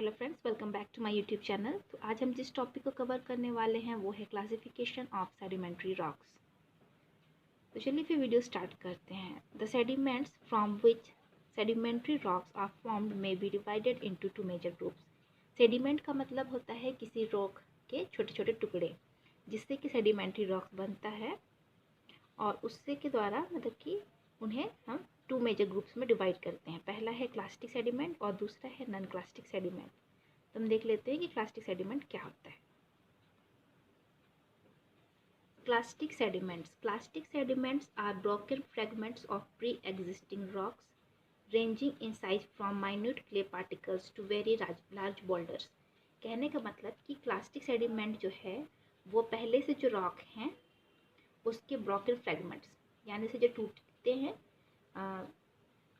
Hello friends, welcome back to my YouTube channel. तो आज हम जिस टॉपिक को कवर करने वाले हैं वो है क्लासिफिकेशन ऑफ सेडिमेंट्री रॉक्स। तो चलिए फिर वीडियो स्टार्ट करते हैं। The sediments from which sedimentary rocks are formed may be divided into two major groups. Sediment का मतलब होता है किसी रॉक के छोटे छोटे टुकड़े जिससे कि सेडिमेंट्री रॉक्स बनता है, और उससे के द्वारा मतलब कि उन्हें हम टू मेजर ग्रुप्स में डिवाइड करते हैं। पहला है क्लास्टिक सेडिमेंट और दूसरा है नॉन क्लास्टिक सेडिमेंट। तो हम देख लेते हैं कि क्लास्टिक सेडिमेंट क्या होता है। Clastic sediments are broken fragments of pre existing rocks ranging in size from minute clay particles to very large boulders. कहने का मतलब कि क्लास्टिक सेडिमेंट जो है वो पहले से जो रॉक हैं उसके ब्रोकन फ्रेगमेंट्स यानी से जो टूटते हैं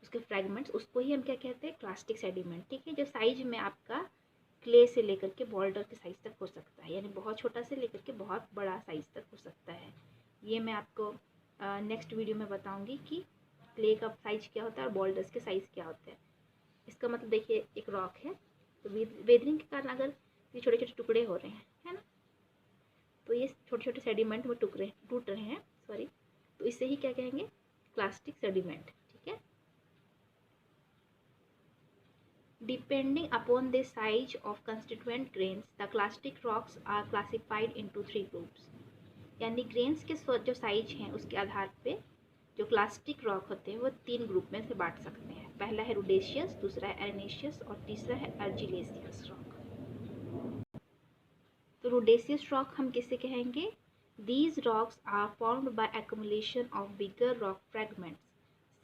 उसके फ्रेगमेंट्स, उसको ही हम क्या कहते हैं, क्लास्टिक सेडिमेंट। ठीक है, जो साइज में आपका क्ले से लेकर के बॉल्डर के साइज़ तक हो सकता है, यानी बहुत छोटा से लेकर के बहुत बड़ा साइज़ तक हो सकता है। ये मैं आपको नेक्स्ट वीडियो में बताऊंगी कि क्ले का साइज़ क्या होता है और बॉल्डर्स के साइज़ क्या होते हैं। इसका मतलब देखिए, एक रॉक है तो वेदरिंग के कारण अगर ये छोटे छोटे टुकड़े हो रहे हैं, है ना, तो ये छोटे छोटे सेडिमेंट में टूट रहे हैं, सॉरी, तो इससे ही क्या कहेंगे, क्लास्टिक सेडिमेंट। ठीक है। Depending upon the size of constituent grains, the clastic rocks are classified into three groups. यानी ग्रेन्स के जो साइज हैं उसके आधार पे जो क्लास्टिक रॉक होते हैं वो तीन ग्रुप में से बांट सकते हैं। पहला है रूडेशियस, दूसरा है एरेनेशियस और तीसरा है अर्जिलेशियस रॉक। तो रूडेशियस रॉक हम किसे कहेंगे? These rocks are formed by accumulation of bigger rock fragments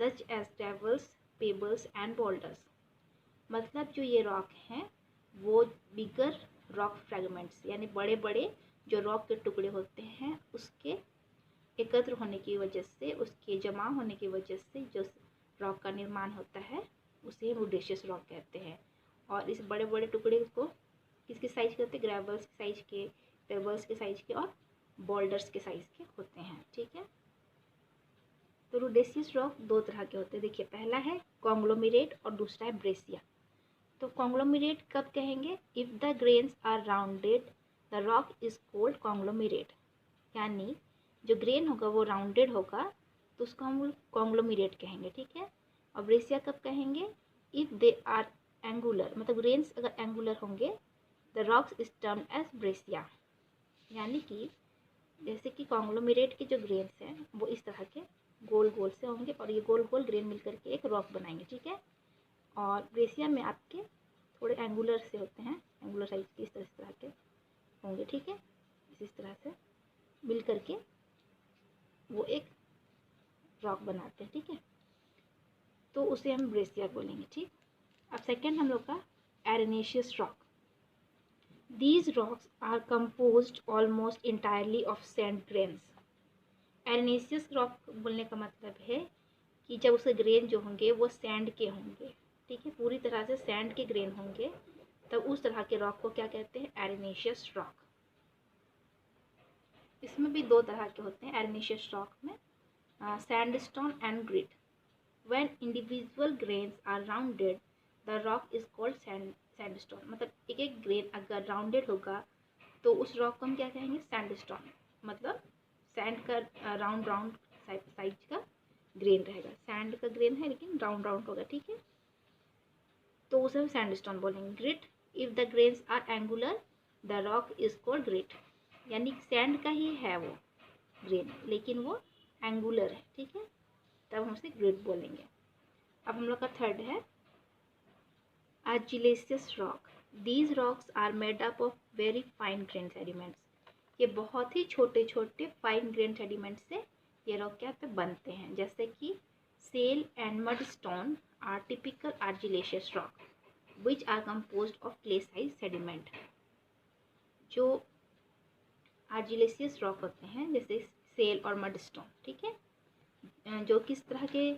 such as gravels, pebbles and boulders. मतलब जो ये रॉक हैं वो बिगर रॉक फ्रेगमेंट्स यानी बड़े बड़े जो रॉक के टुकड़े होते हैं उसके एकत्र होने की वजह से, उसके जमा होने की वजह से जो रॉक का निर्माण होता है उसे हम रूडेशियस रॉक कहते हैं। और इस बड़े बड़े टुकड़े को किसके साइज के होते हैं? ग्रेवल्स के साइज के, पेबल्स के साइज के और बोल्डर्स के साइज के होते हैं। ठीक है। तो रूडेशियस रॉक दो तरह के होते हैं। देखिए, पहला है कॉन्ग्लोमेरेट और दूसरा है ब्रेसिया। तो कॉन्ग्लोमेरेट कब कहेंगे? If the grains are rounded the rock is called conglomerate. यानी जो ग्रेन होगा वो राउंडेड होगा तो उसको हम कॉन्ग्लोमेरेट कहेंगे। ठीक है। और ब्रेसिया कब कहेंगे? इफ़ दे आर एंगुलर, मतलब ग्रेन्स अगर एंगुलर होंगे the rocks is termed as breccia. यानी कि जैसे कि कॉन्ग्लोमेरेट के जो ग्रेन्स हैं वो इस तरह के गोल गोल से होंगे और ये गोल गोल ग्रेन मिलकर के एक रॉक बनाएंगे। ठीक है। और ब्रेसिया में आपके थोड़े एंगुलर से होते हैं, एंगुलर साइज के इस तरह के होंगे। ठीक है। इस तरह से मिल करके वो एक रॉक बनाते हैं। ठीक है। तो उसे हम ब्रेसिया बोलेंगे। ठीक। अब सेकेंड हम लोग का arenaceous rock. These rocks are composed almost entirely of sand grains. Arenaceous rock बोलने का मतलब है कि जब उसके ग्रेन जो होंगे वो सैंड के होंगे। ठीक है, पूरी तरह से सैंड के ग्रेन होंगे, तब उस तरह के रॉक को क्या कहते हैं? Arenaceous rock. इसमें भी दो तरह के होते हैं एरेनेशियस रॉक में, sandstone and grit. When individual grains are rounded the rock is called sandstone. मतलब एक एक ग्रेन अगर राउंडेड होगा तो उस रॉक को हम क्या कहेंगे? सैंडस्टोन। मतलब सैंड का राउंड राउंड साइज का ग्रेन रहेगा, सैंड का ग्रेन है लेकिन राउंड राउंड होगा। ठीक है, तो उसे हम सैंडस्टोन बोलेंगे। Grit, if the grains are angular the rock is called grit. यानी सैंड का ही है वो ग्रेन लेकिन वो एंगुलर है। ठीक है, तब हम उसे ग्रिट बोलेंगे। अब हम लोग का थर्ड है argillaceous rock. These rocks are made up of very fine grain sediments. ये बहुत ही छोटे छोटे फाइन ग्रेन सेडिमेंट से ये रॉक क्या होते बनते हैं, जैसे कि shale and mudstone are typical argillaceous rock which are composed of clay size sediment. जो आर्जिलेशियस रॉक होते हैं जैसे सेल और मड स्टोन, ठीक है, जो किस तरह के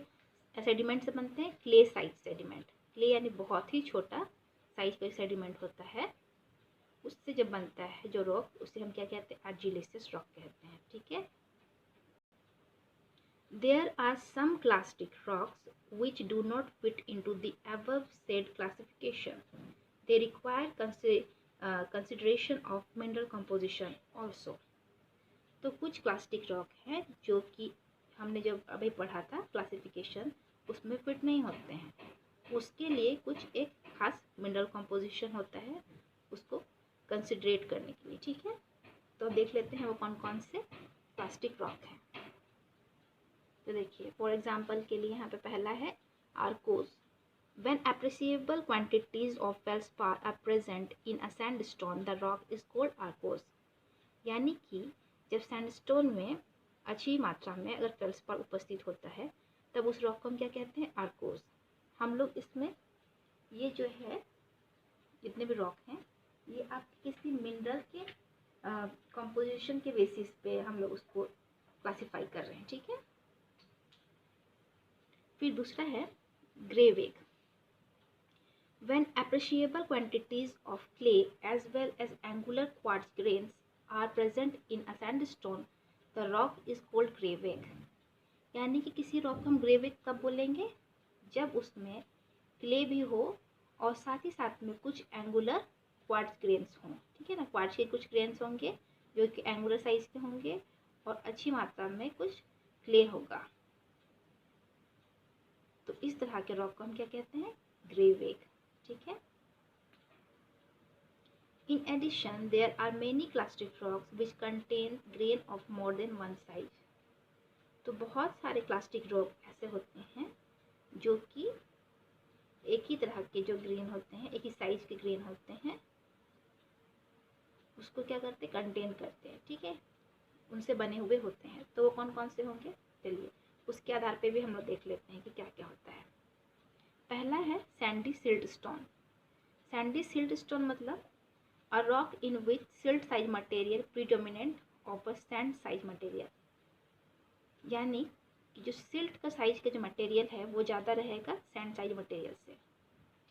सेडिमेंट से बनते हैं? Clay size sediment. क्ले यानी बहुत ही छोटा साइज का सेडिमेंट होता है, उससे जब बनता है जो रॉक उसे हम क्या कहते हैं? आर्जिलेशियस रॉक कहते हैं। ठीक है। There are some clastic rocks which do not fit into the above said classification. They require consideration of mineral composition also. तो कुछ क्लास्टिक रॉक हैं जो कि हमने जब अभी पढ़ा था क्लासिफिकेशन, उसमें फिट नहीं होते हैं, उसके लिए कुछ एक खास मिनरल कंपोजिशन होता है उसको कंसिडरेट करने के लिए, ठीक है। तो देख लेते हैं वो कौन कौन से प्लास्टिक रॉक हैं। तो देखिए फॉर एग्जांपल के लिए यहाँ पे पहला है arkose. When appreciable quantities of feldspar are present in a sandstone, the rock is called arkose। यानी कि जब सैंडस्टोन में अच्छी मात्रा में अगर फेल्सपार उपस्थित होता है तब उस रॉक को हम क्या कहते हैं, आर्कोज। हम लोग इसमें ये जो है जितने भी रॉक हैं ये आप किसी मिनरल के कंपोजिशन के बेसिस पे हम लोग उसको क्लासिफाई कर रहे हैं, ठीक है। फिर दूसरा है ग्रेवेग। When appreciable quantities of clay as well as angular quartz grains are present in a sandstone, the rock is called ग्रेवेग। यानी कि किसी रॉक को हम ग्रेवेग कब बोलेंगे, जब उसमें क्ले भी हो और साथ ही साथ में कुछ एंगुलर क्वार्ट्ज ग्रेन्स हों, ठीक है ना। क्वार्ट्ज के कुछ ग्रेन्स होंगे जो कि एंगुलर साइज के होंगे और अच्छी मात्रा में कुछ क्ले होगा। तो इस तरह के रॉक को हम क्या कहते हैं, ग्रेवेग, ठीक है। In addition, there are many clastic rocks which contain grain of more than one size। तो बहुत सारे क्लास्टिक रॉक ऐसे होते हैं जो कि एक ही तरह के जो ग्रेन होते हैं, एक ही साइज के ग्रेन होते हैं, उसको क्या करते हैं, कंटेन करते हैं, ठीक है, उनसे बने हुए होते हैं। तो वो कौन कौन से होंगे, चलिए उसके आधार पे भी हम लोग देख लेते हैं कि क्या क्या होता है। पहला है Sandy silt stone. Sandy silt stone मतलब a rock in which silt size material predominant over sand size material। यानी कि जो सिल्ट का साइज का जो मटेरियल है वो ज़्यादा रहेगा सैंड साइज मटेरियल से,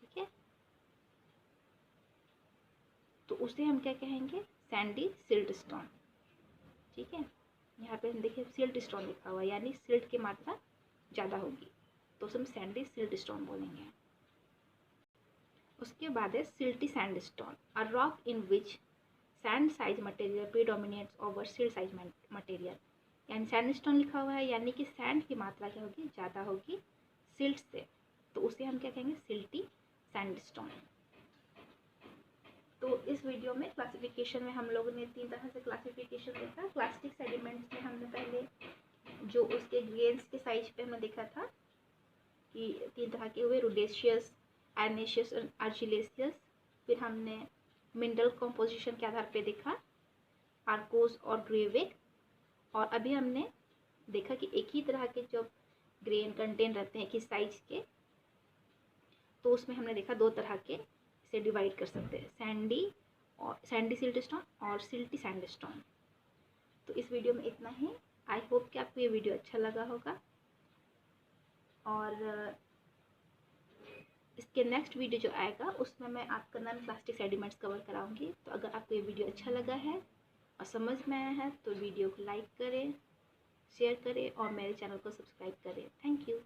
ठीक है। तो उसे हम क्या कहेंगे, सैंडी सिल्ट स्टोन, ठीक है। यहाँ पे हम देखिए सिल्ट स्टोन लिखा हुआ है, यानी सिल्ट की मात्रा ज़्यादा होगी तो उसे हम सैंडी सिल्ट स्टोन बोलेंगे। उसके बाद है silty sandstone, a rock in which sand size material predominates over silt size material. यानी सैंडस्टोन लिखा हुआ है यानी कि सैंड की मात्रा क्या होगी, ज़्यादा होगी सिल्ट से, तो उसे हम क्या कहेंगे, सिल्टी सैंडस्टोन। तो इस वीडियो में क्लासिफिकेशन में हम लोगों ने 3 तरह से क्लासिफिकेशन देखा। प्लास्टिक सेडिमेंट्स में हमने पहले जो उसके ग्रेन्स के साइज पे हमने देखा था कि 3 तरह के हुए, रुडेशियस, एर्नेशियस और आर्जिलेशियस। फिर हमने मिनरल कंपोजिशन के आधार पे देखा आर्कोज और ग्रेवेग। और अभी हमने देखा कि एक ही तरह के जो ग्रेन कंटेन रहते हैं कि साइज के, तो उसमें हमने देखा 2 तरह के से डिवाइड कर सकते हैं, सैंडी सिल्ट स्टोन और सिल्टी सैंडस्टोन। तो इस वीडियो में इतना ही। आई होप कि आपको ये वीडियो अच्छा लगा होगा और इसके नेक्स्ट वीडियो जो आएगा उसमें मैं आपका नॉन प्लास्टिक सेडिमेंट्स कवर कराऊंगी। तो अगर आपको ये वीडियो अच्छा लगा है और समझ में आया है तो वीडियो को लाइक करें, शेयर करें और मेरे चैनल को सब्सक्राइब करें। Thank you.